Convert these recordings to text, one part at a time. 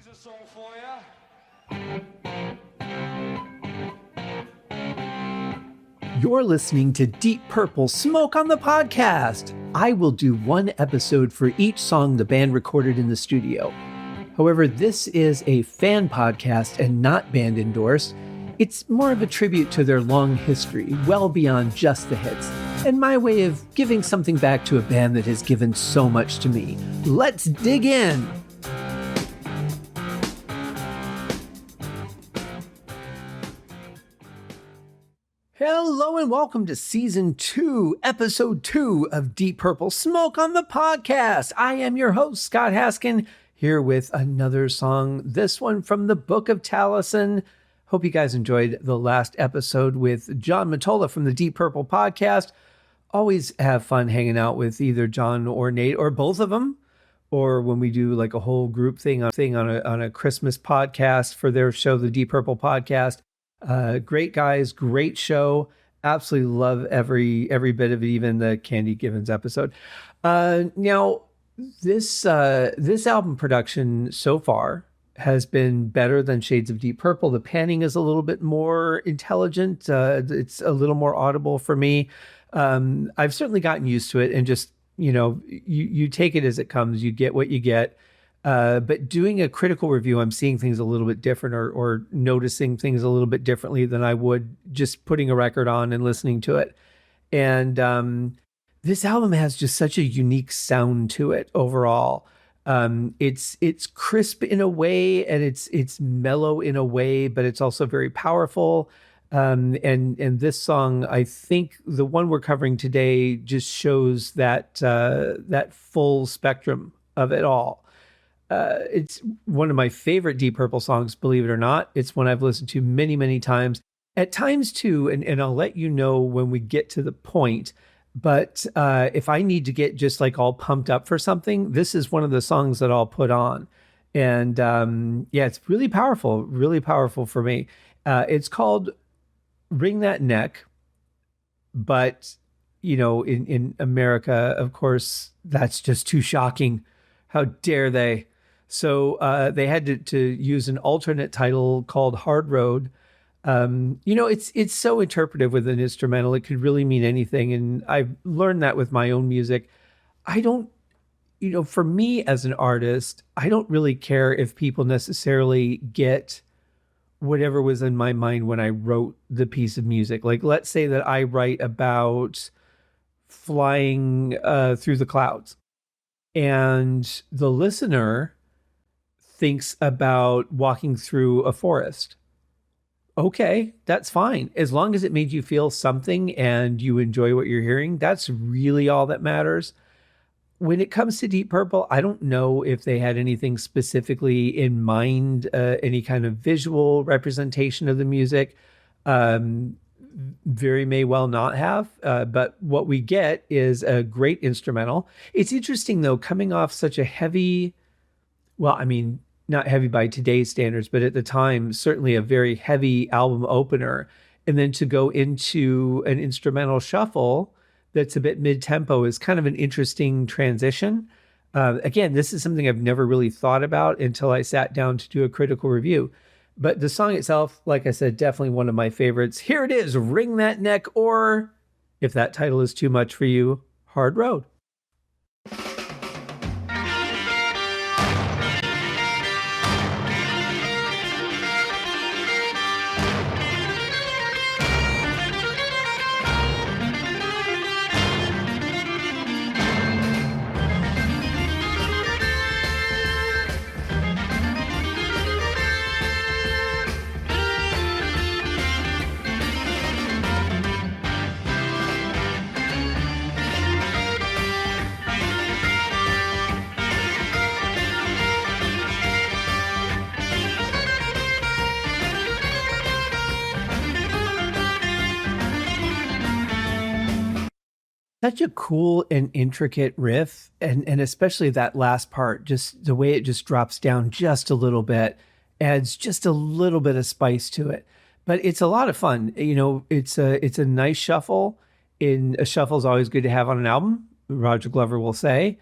this song for ya. You're listening to Deep Purple Smoke on the Podcast. I will do one episode for each song the band recorded in the studio. However, this is a fan podcast and not band endorsed. It's more of a tribute to their long history, well beyond just the hits, and my way of giving something back to a band that has given so much to me. Let's dig in! Hello and welcome to Season 2, Episode 2 of Deep Purple Smoke on the Podcast. I am your host, Scott Haskin, here with another song, this one from the Book of Taliesin. Hope you guys enjoyed the last episode with John Matola from the Deep Purple Podcast. Always have fun hanging out with either John or Nate or both of them, or when we do like a whole group thing on a Christmas podcast for their show, the Deep Purple Podcast. Great guys, great show. Absolutely love every bit of it, even the Candy Givens episode. Now, this album production so far has been better than Shades of Deep Purple. The panning is a little bit more intelligent. It's a little more audible for me. I've certainly gotten used to it, and just, you take it as it comes. You get what you get. But doing a critical review, I'm seeing things a little bit different or noticing things a little bit differently than I would just putting a record on and listening to it. And this album has just such a unique sound to it overall. It's crisp in a way, and it's mellow in a way, but it's also very powerful. And this song, I think the one we're covering today, just shows that full spectrum of it all. It's one of my favorite Deep Purple songs, believe it or not. It's one I've listened to many, many times. At times too, and I'll let you know when we get to the point, but if I need to get just like all pumped up for something, this is one of the songs that I'll put on. And it's really powerful for me. It's called Wring That Neck, but in America, of course, that's just too shocking. How dare they? So they had to use an alternate title called Hard Road. It's so interpretive with an instrumental. It could really mean anything. And I've learned that with my own music. I don't, for me as an artist, I don't really care if people necessarily get whatever was in my mind when I wrote the piece of music. Like, let's say that I write about flying through the clouds, and the listener thinks about walking through a forest. Okay, that's fine. As long as it made you feel something and you enjoy what you're hearing, that's really all that matters. When it comes to Deep Purple, I don't know if they had anything specifically in mind, any kind of visual representation of the music. Very may well not have, but what we get is a great instrumental. It's interesting, though, coming off such a heavy, not heavy by today's standards, but at the time, certainly a very heavy album opener, and then to go into an instrumental shuffle that's a bit mid-tempo is kind of an interesting transition. Again, this is something I've never really thought about until I sat down to do a critical review. But the song itself, like I said, definitely one of my favorites. Here it is, Wring That Neck, or if that title is too much for you, Hard Road. Such a cool and intricate riff, and especially that last part, just the way it just drops down just a little bit, adds just a little bit of spice to it. But it's a lot of fun. It's a nice shuffle. A shuffle is always good to have on an album, Roger Glover will say.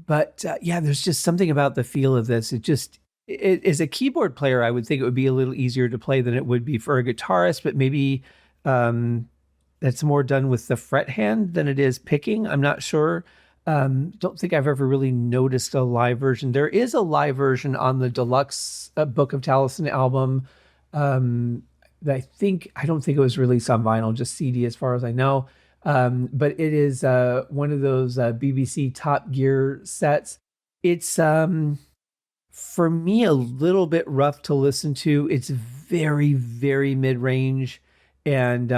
But there's just something about the feel of this. as a keyboard player, I would think it would be a little easier to play than it would be for a guitarist, but maybe um, that's more done with the fret hand than it is picking. I'm not sure. Don't think I've ever really noticed a live version. There is a live version on the deluxe Book of Taliesin album. That I don't think it was released on vinyl, just CD as far as I know. But it is one of those BBC Top Gear sets. It's for me a little bit rough to listen to. It's very, very mid-range and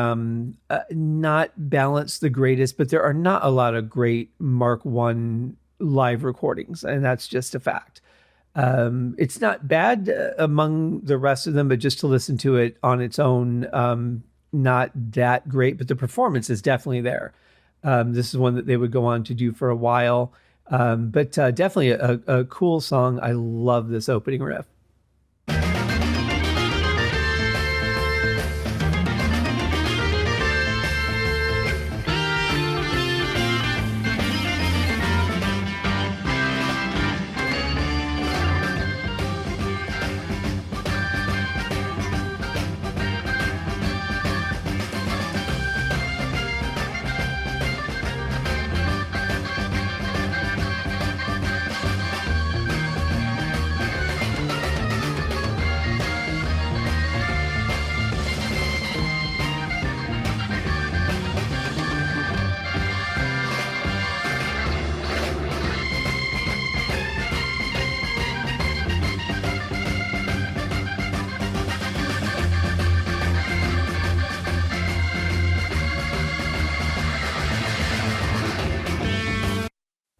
not balanced the greatest, but there are not a lot of great Mark One live recordings, and that's just a fact. It's not bad among the rest of them, but just to listen to it on its own, not that great, but the performance is definitely there. This is one that they would go on to do for a while. But definitely a cool song. I love this opening riff.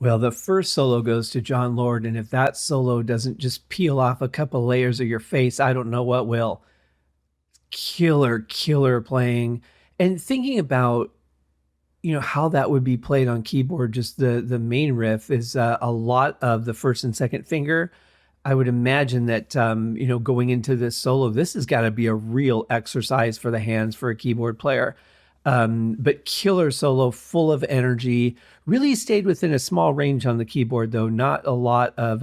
Well, the first solo goes to John Lord, and if that solo doesn't just peel off a couple layers of your face, I don't know what will. Killer, killer playing. And thinking about, how that would be played on keyboard, just the main riff is a lot of the first and second finger. I would imagine that, going into this solo, this has got to be a real exercise for the hands for a keyboard player. But killer solo, full of energy, really stayed within a small range on the keyboard, though not a lot of,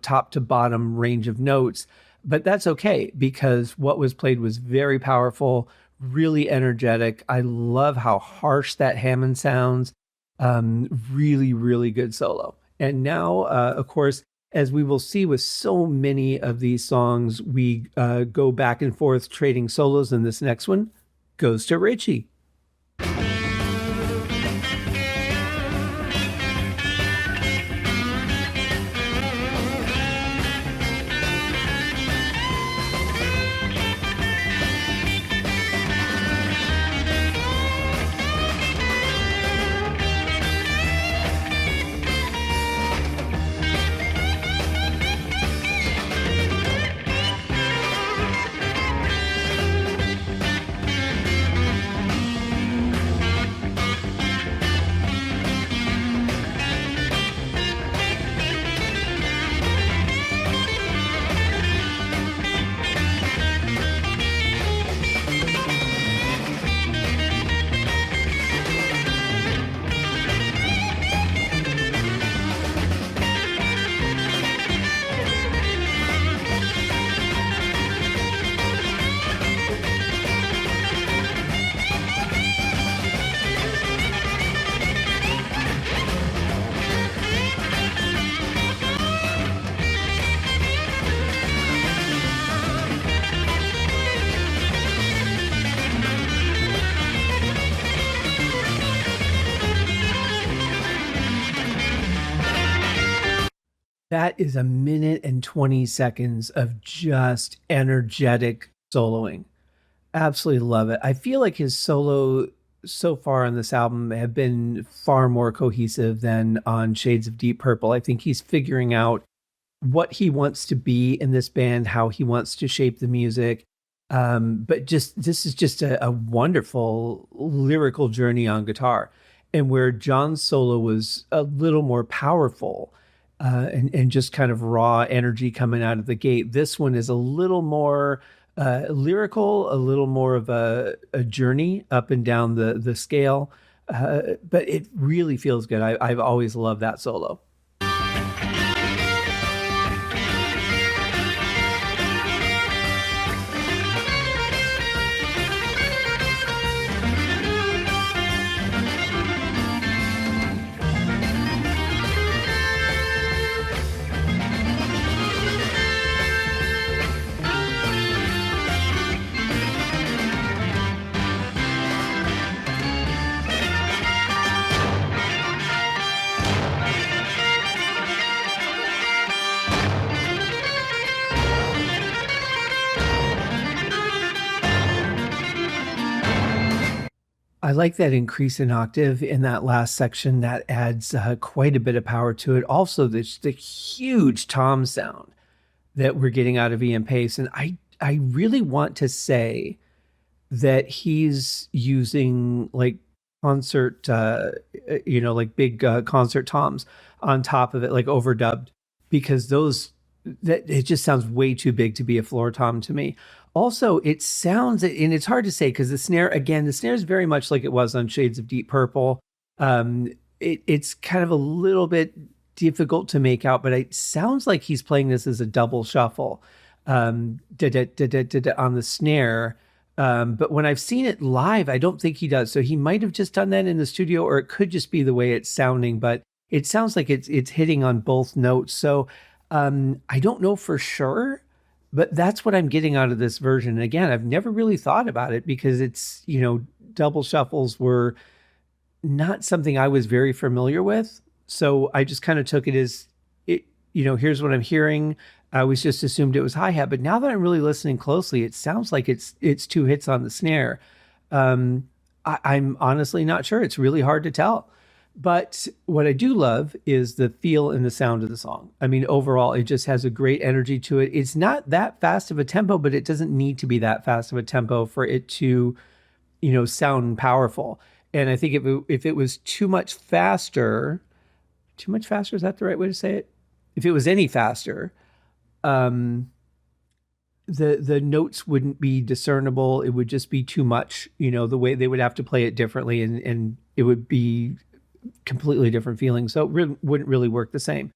top to bottom range of notes. But that's okay because what was played was very powerful, really energetic. I love how harsh that Hammond sounds. Really, really good solo. And now, of course, as we will see with so many of these songs, we go back and forth trading solos, and this next one goes to Richie. That is a minute and 20 seconds of just energetic soloing. Absolutely love it. I feel like his solo so far on this album have been far more cohesive than on Shades of Deep Purple. I think he's figuring out what he wants to be in this band, how he wants to shape the music. But just this is just a wonderful lyrical journey on guitar. And where John's solo was a little more powerful, and just kind of raw energy coming out of the gate. This one is a little more lyrical, a little more of a journey up and down the scale. But it really feels good. I've always loved that solo. I like that increase in octave in that last section. That adds quite a bit of power to it. Also, the huge tom sound that we're getting out of Ian Pace. And I really want to say that he's using like concert, like big concert toms on top of it, like overdubbed, because that it just sounds way too big to be a floor tom to me. Also, it sounds, and it's hard to say because the snare is very much like it was on Shades of Deep Purple. It's kind of a little bit difficult to make out, but it sounds like he's playing this as a double shuffle on the snare. But when I've seen it live, I don't think he does. So he might have just done that in the studio, or it could just be the way it's sounding. But it sounds like it's hitting on both notes. So I don't know for sure, but that's what I'm getting out of this version. And again, I've never really thought about it because double shuffles were not something I was very familiar with. So I just kind of took it as here's what I'm hearing. I always just assumed it was hi-hat, but now that I'm really listening closely, it sounds like it's two hits on the snare. I'm honestly not sure. It's really hard to tell. But what I do love is the feel and the sound of the song. I mean, overall, it just has a great energy to it. It's not that fast of a tempo, but it doesn't need to be that fast of a tempo for it to, sound powerful. And I think if it was too much faster, is that the right way to say it? If it was any faster, the notes wouldn't be discernible. It would just be too much, the way they would have to play it differently, and it would be completely different feeling. So it wouldn't really work the same.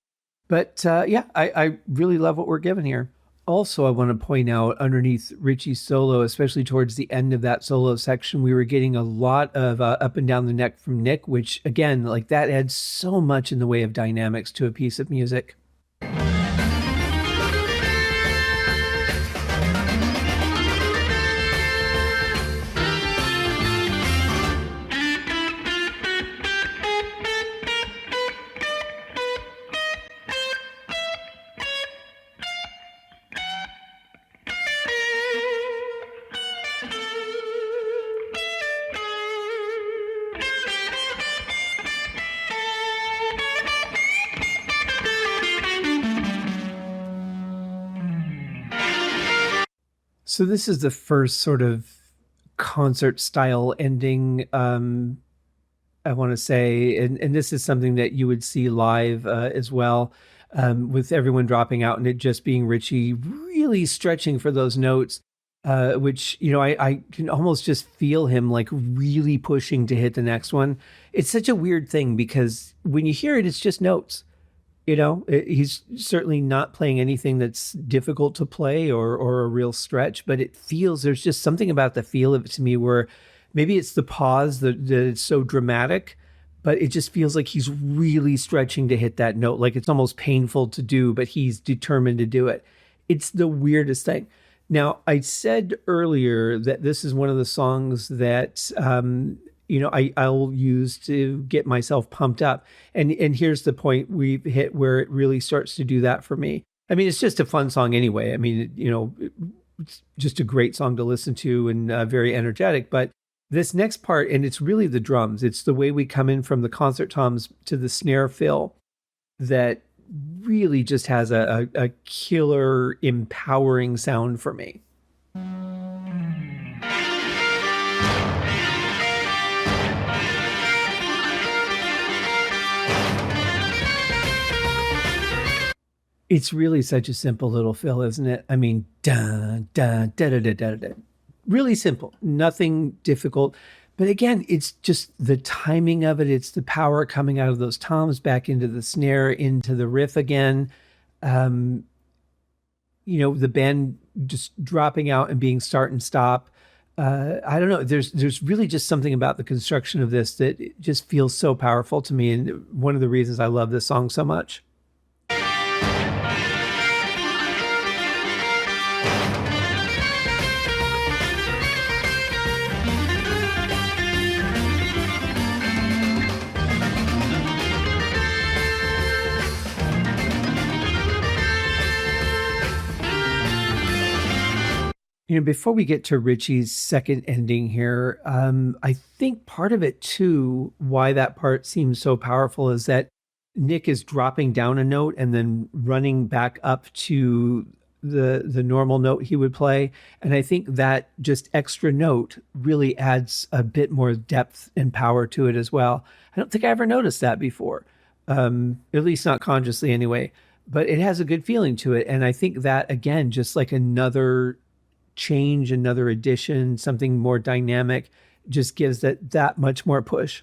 But I really love what we're given here. Also, I want to point out underneath Richie's solo, especially towards the end of that solo section, we were getting a lot of up and down the neck from Nick, which again, like that adds so much in the way of dynamics to a piece of music. So this is the first sort of concert style ending, I want to say, and this is something that you would see live as well, with everyone dropping out and it just being Richie really stretching for those notes, which, I can almost just feel him like really pushing to hit the next one. It's such a weird thing because when you hear it, it's just notes. He's certainly not playing anything that's difficult to play or a real stretch, but there's just something about the feel of it to me where maybe it's the pause that it's so dramatic, but it just feels like he's really stretching to hit that note. Like it's almost painful to do, but he's determined to do it. It's the weirdest thing. Now, I said earlier that this is one of the songs that, I'll use to get myself pumped up. And here's the point we've hit where it really starts to do that for me. I mean, it's just a fun song anyway. I mean, it's just a great song to listen to and very energetic. But this next part, and it's really the drums, it's the way we come in from the concert toms to the snare fill that really just has a killer, empowering sound for me. It's really such a simple little fill, isn't it? I mean, da da da da da da da. Really simple, nothing difficult. But again, it's just the timing of it. It's the power coming out of those toms back into the snare, into the riff again. The band just dropping out and being start and stop. I don't know. There's really just something about the construction of this that it just feels so powerful to me. And one of the reasons I love this song so much. Before we get to Richie's second ending here, I think part of it too, why that part seems so powerful is that Nick is dropping down a note and then running back up to the normal note he would play. And I think that just extra note really adds a bit more depth and power to it as well. I don't think I ever noticed that before, at least not consciously anyway. But it has a good feeling to it. And I think that, again, just like another change, another addition, something more dynamic, just gives that much more push.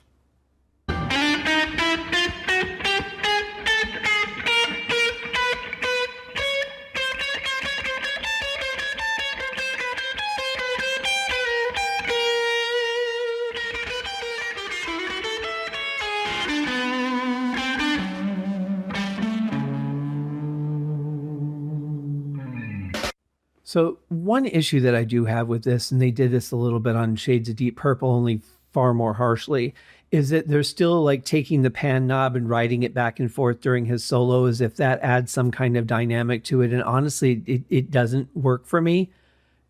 So one issue that I do have with this, and they did this a little bit on Shades of Deep Purple, only far more harshly, is that they're still like taking the pan knob and riding it back and forth during his solo as if that adds some kind of dynamic to it. And honestly, it doesn't work for me.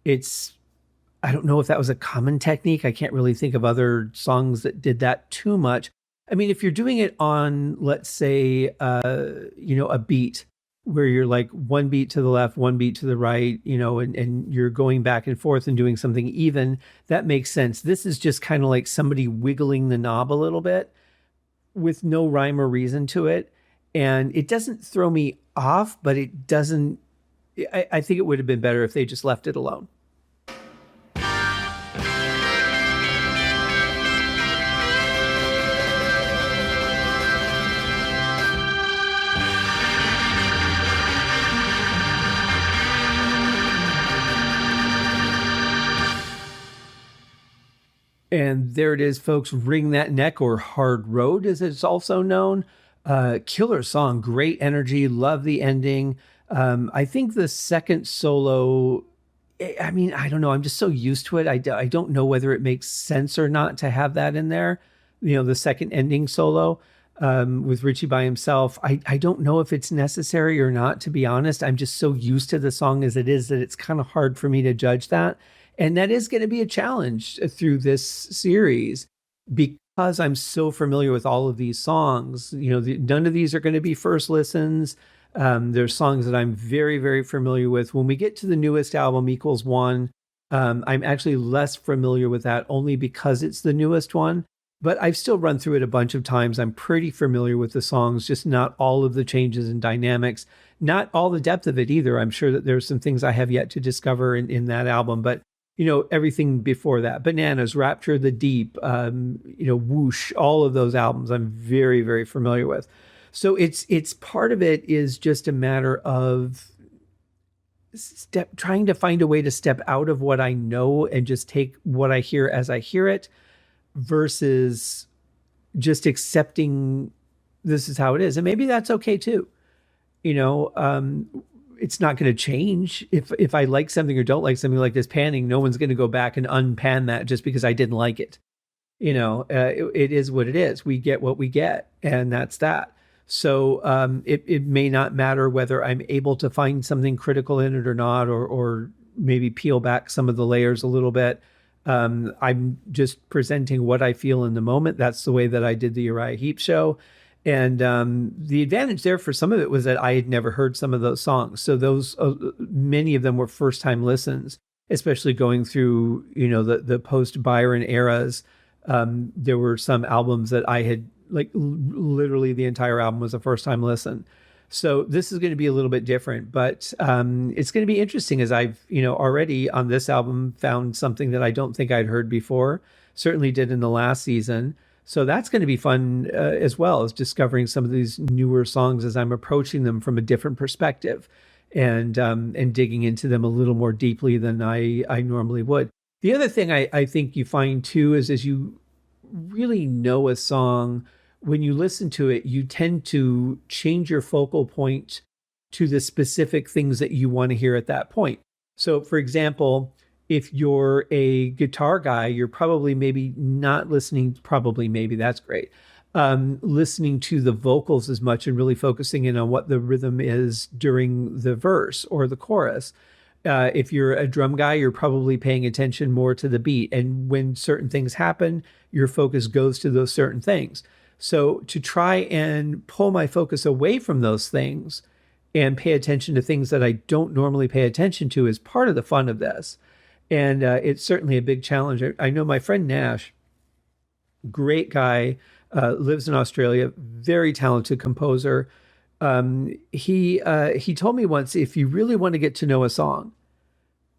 I don't know if that was a common technique. I can't really think of other songs that did that too much. I mean, if you're doing it on, let's say, a beat, where you're like one beat to the left, one beat to the right, and you're going back and forth and doing something even, that makes sense. This is just kind of like somebody wiggling the knob a little bit with no rhyme or reason to it. And it doesn't throw me off, but it doesn't, I think it would have been better if they just left it alone. And there it is, folks. Wring That Neck, or Hard Road, as it's also known. Killer song, great energy, love the ending. I think the second solo, I mean, I don't know. I'm just so used to it. I don't know whether it makes sense or not to have that in there. The second ending solo with Richie by himself. I don't know if it's necessary or not, to be honest. I'm just so used to the song as it is that it's kind of hard for me to judge that. And that is going to be a challenge through this series because I'm so familiar with all of these songs. None of these are going to be first listens. There's songs that I'm very, very familiar with. When we get to the newest album, Equals One, I'm actually less familiar with that only because it's the newest one. But I've still run through it a bunch of times. I'm pretty familiar with the songs, just not all of the changes and dynamics, not all the depth of it either. I'm sure that there's some things I have yet to discover in that album, but everything before that, Bananas, Rapture, The Deep, Whoosh, all of those albums I'm very, very familiar with. So it's part of it is just a matter of trying to find a way to step out of what I know and just take what I hear as I hear it versus just accepting this is how it is. And maybe that's okay too. It's not going to change. If I like something or don't like something like this panning, no one's going to go back and unpan that just because I didn't like it. It is what it is. We get what we get, and that's that. So it may not matter whether I'm able to find something critical in it or not, or maybe peel back some of the layers a little bit. I'm just presenting what I feel in the moment. That's the way that I did the Uriah Heep show. And the advantage there for some of it was that I had never heard some of those songs. So those, many of them were first time listens, especially going through, the post Byron eras. There were some albums that I had literally the entire album was a first time listen. So this is going to be a little bit different, but it's going to be interesting as I've, already on this album found something that I don't think I'd heard before, certainly did in the last season. So that's going to be fun as well, as discovering some of these newer songs as I'm approaching them from a different perspective and digging into them a little more deeply than I normally would. The other thing I think you find too is as you really know a song, when you listen to it, you tend to change your focal point to the specific things that you want to hear at that point. So for example, if you're a guitar guy, you're probably maybe not listening, that's great. Listening to the vocals as much and really focusing in on what the rhythm is during the verse or the chorus. If you're a drum guy, you're probably paying attention more to the beat. And when certain things happen, your focus goes to those certain things. So to try and pull my focus away from those things and pay attention to things that I don't normally pay attention to is part of the fun of this. And it's certainly a big challenge. I know my friend Nash, great guy, lives in Australia, very talented composer. He told me once, if you really want to get to know a song,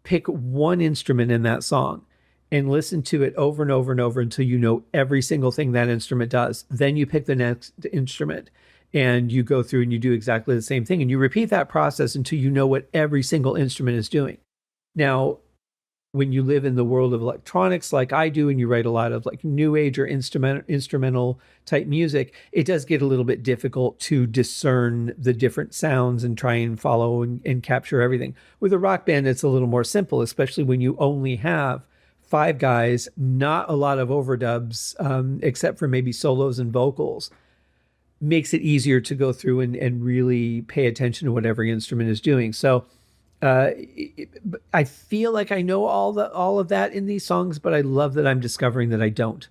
pick one instrument in that song and listen to it over and over and over until you know every single thing that instrument does. Then you pick the next instrument and you go through and you do exactly the same thing. And you repeat that process until you know what every single instrument is doing. Now, when you live in the world of electronics like I do, and you write a lot of like new age or instrumental type music, it does get a little bit difficult to discern the different sounds and try and follow and capture everything. With a rock band, it's a little more simple, especially when you only have 5 guys, not a lot of overdubs, except for maybe solos and vocals. Makes it easier to go through and really pay attention to what every instrument is doing. So I feel like I know all of that in these songs, but I love that I'm discovering that I don't.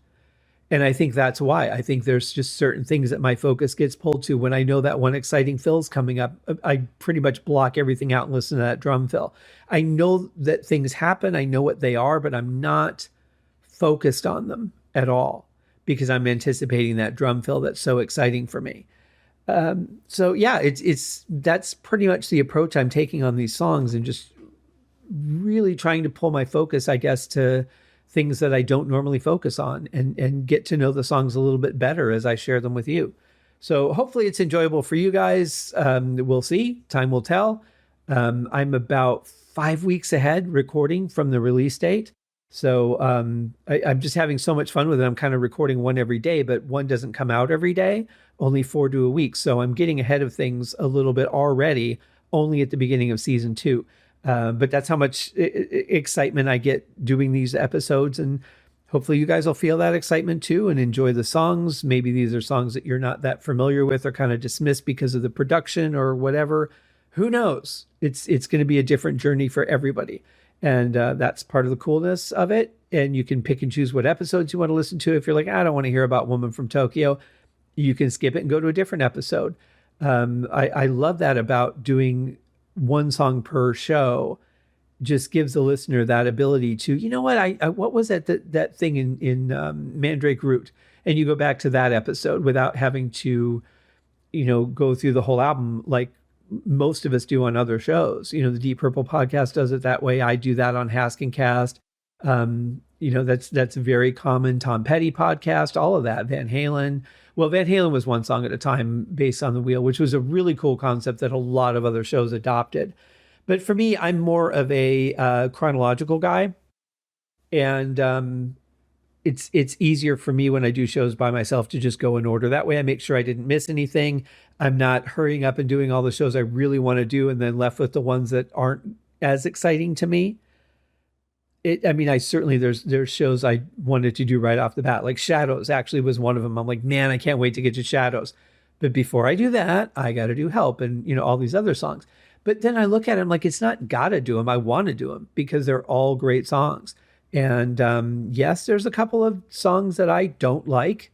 And I think that's why. I think there's just certain things that my focus gets pulled to. When I know that one exciting fill's coming up, I pretty much block everything out and listen to that drum fill. I know that things happen. I know what they are, but I'm not focused on them at all because I'm anticipating that drum fill that's so exciting for me. So yeah, that's pretty much the approach I'm taking on these songs, and just really trying to pull my focus, I guess, to things that I don't normally focus on, and get to know the songs a little bit better as I share them with you. So hopefully it's enjoyable for you guys. We'll see. Time will tell. I'm about 5 weeks ahead recording from the release date. So I'm just having so much fun with it. I'm kind of recording one every day, but one doesn't come out every day, only 4 do a week. So I'm getting ahead of things a little bit already, only at the beginning of season 2. But that's how much excitement I get doing these episodes. And hopefully you guys will feel that excitement too and enjoy the songs. Maybe these are songs that you're not that familiar with or kind of dismissed because of the production or whatever. Who knows? It's going to be a different journey for everybody. And that's part of the coolness of it. And you can pick and choose what episodes you want to listen to. If you're like, I don't want to hear about Woman from Tokyo, you can skip it and go to a different episode. I love that about doing one song per show. Just gives the listener that ability to, you know what, I what was that thing in Mandrake Root? And you go back to that episode without having to, go through the whole album like most of us do on other shows. The Deep Purple podcast does it that way. I do that on Haskincast. That's very common. Tom Petty podcast, all of that. Van Halen. Well, Van Halen was one song at a time based on the wheel, which was a really cool concept that a lot of other shows adopted. But for me, I'm more of a chronological guy. And it's easier for me when I do shows by myself to just go in order. That way I make sure I didn't miss anything. I'm not hurrying up and doing all the shows I really want to do and then left with the ones that aren't as exciting to me. There's shows I wanted to do right off the bat, like Shadows actually was one of them. I'm like, man, I can't wait to get to Shadows. But before I do that, I got to do Help and, all these other songs. But then I look at them like, it's not got to do them. I want to do them because they're all great songs. And yes, there's a couple of songs that I don't like,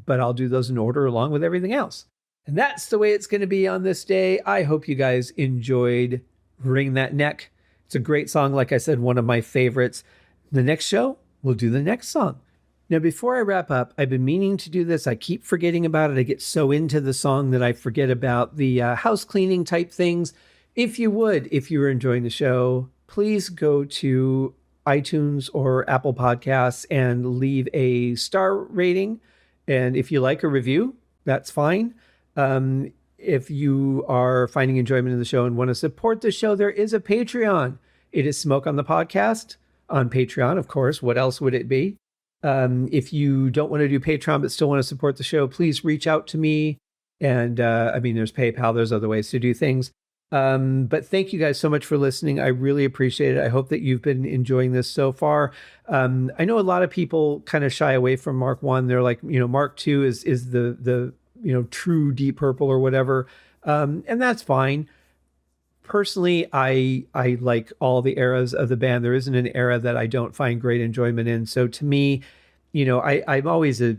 but I'll do those in order along with everything else. And that's the way it's going to be on this day. I hope you guys enjoyed Wring That Neck. It's a great song. Like I said, one of my favorites. The next show, we'll do the next song. Now, before I wrap up, I've been meaning to do this. I keep forgetting about it. I get so into the song that I forget about the house cleaning type things. If you're enjoying the show, please go to iTunes or Apple Podcasts and leave a star rating. And if you like a review, that's fine. If you are finding enjoyment in the show and want to support the show, there is a Patreon. It is Smoke on the Podcast on Patreon, of course. What else would it be? If you don't want to do Patreon but still want to support the show, please reach out to me. And there's PayPal, there's other ways to do things. But thank you guys so much for listening. I really appreciate it. I hope that you've been enjoying this so far. I know a lot of people kind of shy away from Mark 1. They're like, Mark 2 is the true Deep Purple or whatever. And that's fine. personally, I like all the eras of the band. There isn't an era that I don't find great enjoyment in. So to me, I'm always a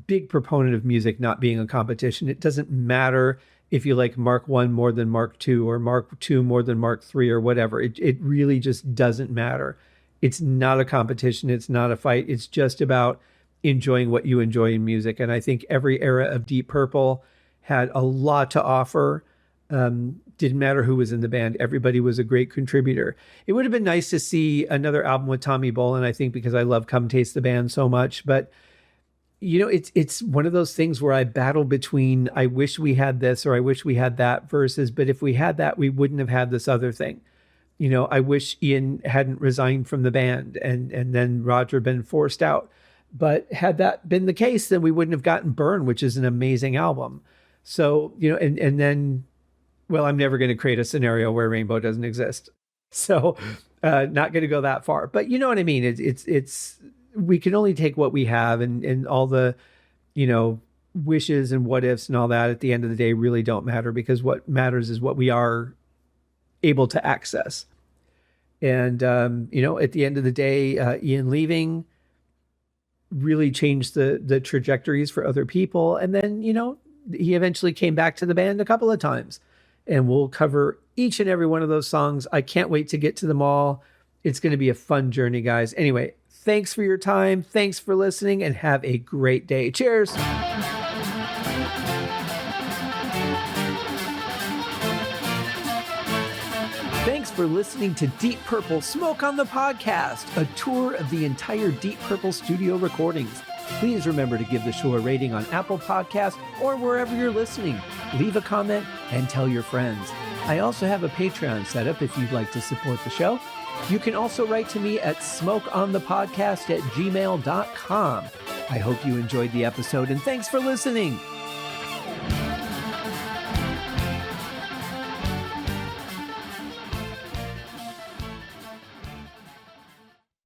big proponent of music not being a competition. It doesn't matter if you like Mark 1 more than Mark 2 or Mark 2 more than Mark 3 or whatever. It really just doesn't matter. It's not a competition. It's not a fight. It's just about enjoying what you enjoy in music. And I think every era of Deep Purple had a lot to offer. Didn't matter who was in the band. Everybody was a great contributor. It would have been nice to see another album with Tommy Bolin, I think, because I love Come Taste the Band so much. But, it's one of those things where I battle between I wish we had this or I wish we had that versus, but if we had that, we wouldn't have had this other thing. I wish Ian hadn't resigned from the band and then Roger been forced out. But had that been the case, then we wouldn't have gotten Burn, which is an amazing album. So, and then, well, I'm never going to create a scenario where Rainbow doesn't exist. So not going to go that far. But you know what I mean? It's we can only take what we have and all the, wishes and what ifs and all that at the end of the day really don't matter, because what matters is what we are able to access. And, at the end of the day, Ian leaving really changed the trajectories for other people. And then, he eventually came back to the band a couple of times, and we'll cover each and every one of those songs. I can't wait to get to them all. It's going to be a fun journey, guys. Anyway, thanks for your time. Thanks for listening, and have a great day. Cheers. Thanks for listening to Deep Purple Smoke on the Podcast, a tour of the entire Deep Purple studio recordings. Please remember to give the show a rating on Apple Podcasts or wherever you're listening. Leave a comment and tell your friends. I also have a Patreon set up if you'd like to support the show. You can also write to me at smokeonthepodcast@gmail.com. I hope you enjoyed the episode, and thanks for listening.